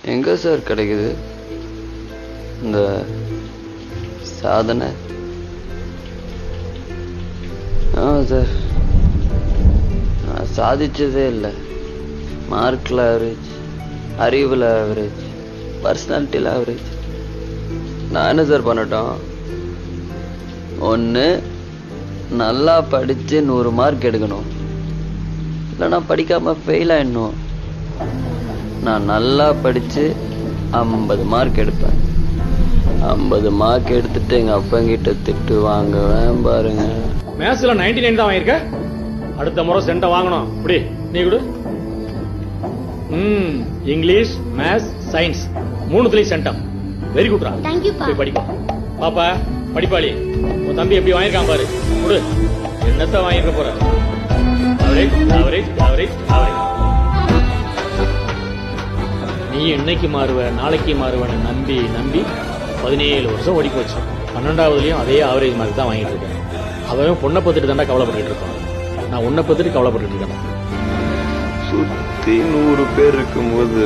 எங்கே சார் கிடைக்குது இந்த சாதனை? சார் நான் சாதிச்சதே இல்லை. மார்க்கில் ஆவரேஜ், அறிவில் ஆவரேஜ், பர்சனாலிட்டியில் ஆவரேஜ். நான் என்ன சார் பண்ணட்டும்? ஒன்று நல்லா படித்து 100 மார்க் எடுக்கணும், இல்லைன்னா படிக்காமல் ஃபெயில் ஆகிடணும். நான் நல்லா படித்து 50 மார்க் எடுப்பேன். 50 மார்க் எடுத்துட்டு எங்கள் அப்பங்கிட்ட திட்டு வாங்குவேன் பாருங்க. மேத்ஸ்ல 99 தான் வாங்கியிருக்க. அடுத்த முறை சென்டை வாங்கணும். இப்படி நீ கொடு. இங்கிலீஷ், மேத்ஸ், சயின்ஸ் 3த்துலயும் சென்டம். வெரி குட்ரா. போய் படிப்போம். பாப்பா படிப்பாளி, உன் தம்பி எப்படி வாங்கியிருக்கான் பாரு. கொடு. என்னத்தான் வாங்கியிருக்க போற? Average average average average. நீ இன்னைக்கு மாறுவ நாளைக்கு மாறுவன்னு நம்பி நம்பி 17 வருஷம் ஓடி போச்சு. 12வதுலயும் அதே ஆவரேஜ் மார்க் தான் வாங்கிட்டு இருக்கேன். அவன் பொண்ணை பத்திட்டு தாண்டா கவலைப்பட்டு இருக்கான். நான் உன்னை பத்திட்டு கவலைப்பட்டு இருக்கேன். சுத்தி 100 பேர் இருக்கும்போது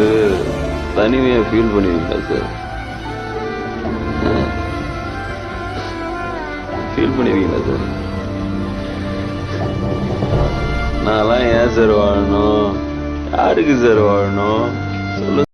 தனிமையா ஃபீல் பண்ணுவீங்களா சார்? ஃபீல் பண்ணுவீங்களா சார்? நான்லாம் ஏன் சார் வாழணும்? யாருக்கு சார் வாழணும்? சொல்லுங்க.